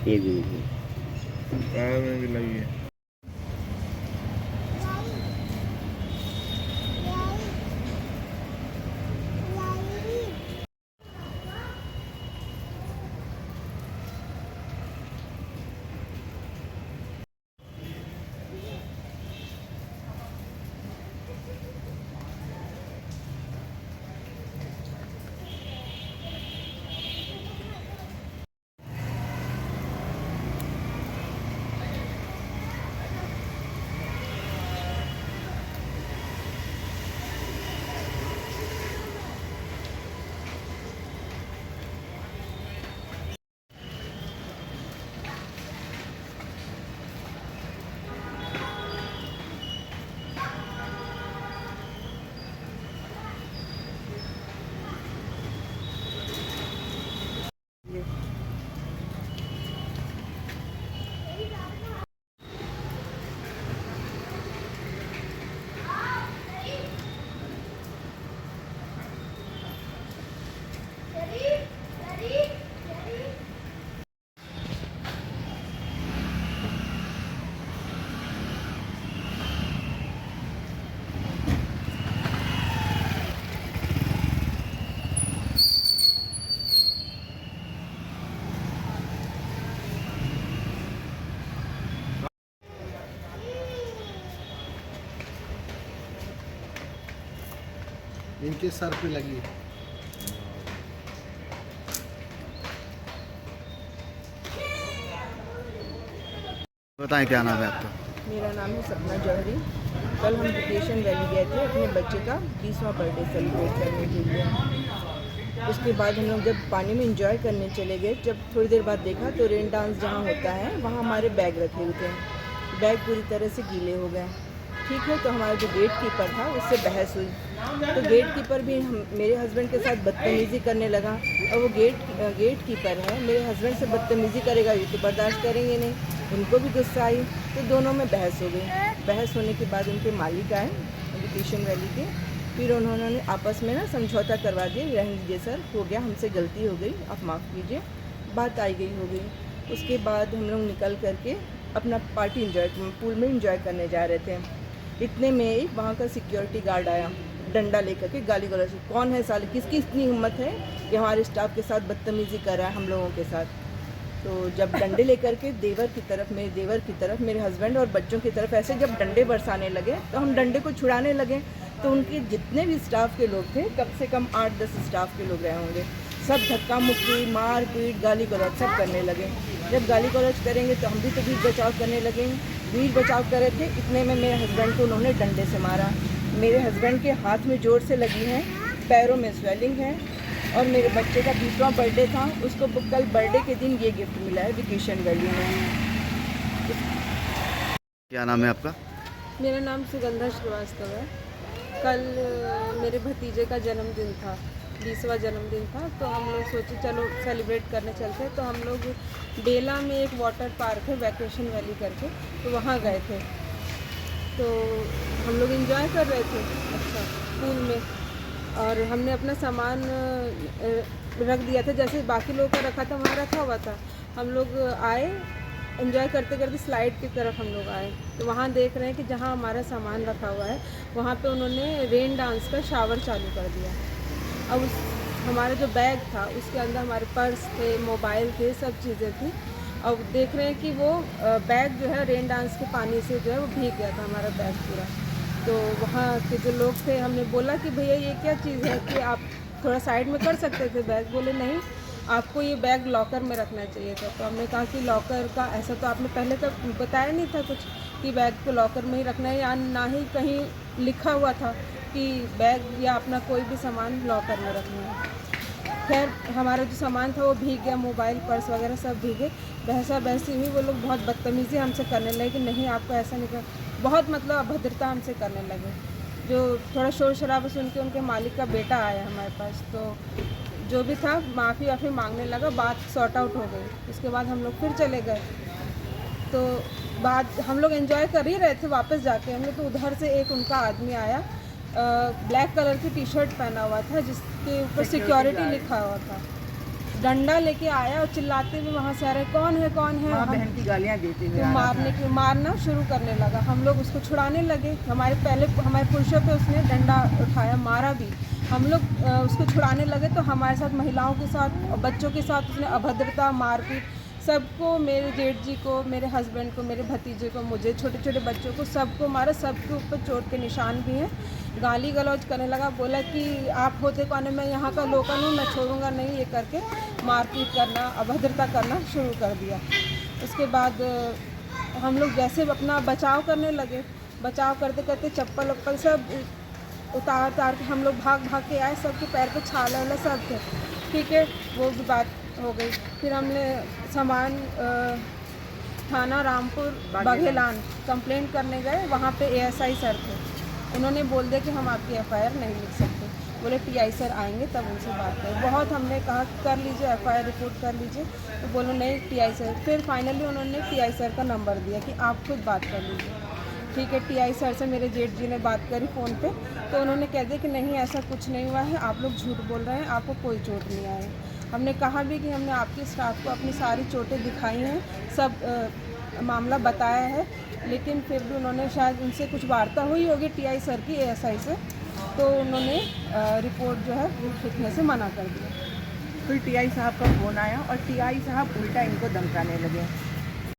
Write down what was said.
एक मिनट। पैर में भी लगी है। इनके सर पे लगी है। बताएं क्या नाम है आपका? मेरा नाम है सपना जौहरी। कल हम वेकेशन वैली गए थे अपने बच्चे का 20वां बर्थडे सेलिब्रेट करने के लिए। उसके बाद हम लोग जब पानी में एंजॉय करने चले गए, जब थोड़ी देर बाद देखा तो रेन डांस जहाँ होता है वहाँ हमारे बैग रखे हुए थे। बैग पूरी तरह से गीले हो गए। ठीक है, तो हमारा जो गेट कीपर था उससे बहस हुई, तो गेट कीपर भी मेरे हस्बैंड के साथ बदतमीज़ी करने लगा। और वो गेट कीपर है, मेरे हस्बैंड से बदतमीज़ी करेगा, ये तो बर्दाश्त करेंगे नहीं। उनको भी गुस्सा आई, तो दोनों में बहस हो गई। बहस होने के बाद उनके मालिक आए वेकेशन वैली के, फिर उन्होंने आपस में ना समझौता करवा दिया, रहने दीजिए सर, हो गया, हमसे गलती हो गई, आप माफ़ कीजिए, बात आई गई हो गई। उसके बाद हम लोग निकल करके अपना पार्टी पूल में इंजॉय करने जा रहे थे। इतने में ही वहाँ का सिक्योरिटी गार्ड आया, डंडा लेकर के गाली गलौज, कौन है साले, किसकी इतनी हिम्मत है कि हमारे स्टाफ के साथ बदतमीज़ी कर रहा है हम लोगों के साथ। तो जब डंडे लेकर के देवर की तरफ, मेरे हस्बैंड और बच्चों की तरफ ऐसे जब डंडे बरसाने लगे, तो हम डंडे को छुड़ाने लगे। तो उनके जितने भी स्टाफ के लोग थे, कम से कम 8-10 स्टाफ के लोग रहे होंगे, सब धक्का मुक्की, मार पीट, गाली गलौज सब करने लगे। जब गाली गलौज करेंगे तो हम भी तो बीच बचाव करने लगे। बीच बचाव कर रहे थे, इतने में मेरे हस्बैंड को उन्होंने डंडे से मारा। मेरे हस्बैंड के हाथ में ज़ोर से लगी है, पैरों में स्वेलिंग है। और मेरे बच्चे का 20वां बर्थडे था, उसको कल बर्थडे के दिन ये गिफ्ट मिला है वेकेशन वैली में। क्या नाम है आपका? मेरा नाम सुगंधा श्रीवास्तव है। कल मेरे भतीजे का जन्मदिन था, 20वां जन्मदिन था, तो हम लोग सोचे चलो सेलिब्रेट करने चलते हैं। तो हम लोग बेला में एक वाटर पार्क है वेकेशन वैली करके, तो वहाँ गए थे। तो हम लोग एंजॉय कर रहे थे अच्छा पूल में, और हमने अपना सामान रख दिया था, जैसे बाकी लोगों का रखा था वहाँ रखा हुआ था। हम लोग आए, एंजॉय करते करते स्लाइड की तरफ हम लोग आए, तो वहाँ देख रहे हैं कि जहाँ हमारा सामान रखा हुआ है वहाँ पे उन्होंने रेन डांस का शावर चालू कर दिया। अब हमारा जो बैग था उसके अंदर हमारे पर्स थे, मोबाइल थे, सब चीज़ें थी। अब देख रहे हैं कि वो बैग जो है रेन डांस के पानी से जो है वो भीग गया था हमारा बैग पूरा। तो वहाँ के जो लोग थे, हमने बोला कि भैया ये क्या चीज़ है कि आप थोड़ा साइड में कर सकते थे बैग। बोले नहीं, आपको ये बैग लॉकर में रखना चाहिए था। तो हमने कहा कि लॉकर का ऐसा तो आपने पहले तो बताया नहीं था कुछ कि बैग को लॉकर में ही रखना है, या ना ही कहीं लिखा हुआ था कि बैग या अपना कोई भी सामान लॉकर में रखना है। खैर हमारा जो सामान था वो भीग गया, मोबाइल पर्स वगैरह सब भीगे। बहसा बहसी हुई, वो लोग बहुत बदतमीज़ी हमसे करने लगे कि नहीं आपको ऐसा नहीं कर, बहुत मतलब अभद्रता हमसे करने लगे। जो थोड़ा शोर शराबा सुन के उनके मालिक का बेटा आया हमारे पास, तो जो भी था माफ़ी वाफ़ी मांगने लगा, बात सॉर्ट आउट हो गई। उसके बाद हम लोग फिर चले गए। तो बाद हम लोग एंजॉय कर ही रहे थे, वापस जाके हम लोग तो उधर से एक उनका आदमी आया, ब्लैक कलर की टी शर्ट पहना हुआ था जिसके ऊपर सिक्योरिटी लिखा हुआ था। डंडा लेके आया और चिल्लाते हुए वहाँ से आ रहे कौन है माँ हम बहन की गालियाँ देते हुए तो मारना शुरू करने लगा। हम लोग उसको छुड़ाने लगे, हमारे पुरुषों पे उसने डंडा उठाया, मारा भी। हम लोग उसको छुड़ाने लगे तो हमारे साथ महिलाओं के साथ और बच्चों के साथ उसने अभद्रता, मारपीट सबको, मेरे जेठ जी को, मेरे हस्बैंड को, मेरे भतीजे को, मुझे, छोटे छोटे बच्चों को, सबको मारा। सबके ऊपर चोट के निशान भी हैं। गाली गलौज करने लगा, बोला कि आप होते कौन है, मैं यहाँ का लोकल हूँ, मैं छोड़ूंगा नहीं, ये करके मारपीट करना, अभद्रता करना शुरू कर दिया। उसके बाद हम लोग जैसे अपना बचाव करने लगे, बचाव करते करते चप्पल वप्पल सब उतार के हम लोग भाग के आए, सबके पैर पे छाला वाला सब थे। ठीक है, वो भी बात हो गई। फिर हमने सामान थाना रामपुर बाघेलान कंप्लेंट करने गए। वहाँ पे एएसआई सर थे, उन्होंने बोल दिया कि हम आपकी एफआईआर नहीं लिख सकते। बोले टीआई सर आएंगे तब उनसे बात करें। बहुत हमने कहा कर लीजिए, एफआईआर रिपोर्ट कर लीजिए, तो बोलो नहीं टीआई सर। फिर फाइनली उन्होंने टीआई सर का नंबर दिया कि आप खुद बात कर लीजिए। ठीक है, टीआई सर से मेरे जेठ जी ने बात करी फ़ोन पे, तो उन्होंने कह दिया कि नहीं ऐसा कुछ नहीं हुआ है, आप लोग झूठ बोल रहे हैं, आपको कोई चोट नहीं आई। हमने कहा भी कि हमने आपके स्टाफ को अपनी सारी चोटें दिखाई हैं, सब मामला बताया है, लेकिन फिर भी उन्होंने शायद उनसे कुछ वार्ता हुई होगी टीआई सर की एएसआई से, तो उन्होंने रिपोर्ट जो है लिखने से मना कर दिया। फिर टीआई साहब का फ़ोन आया और टीआई साहब उल्टा इनको धमकाने लगे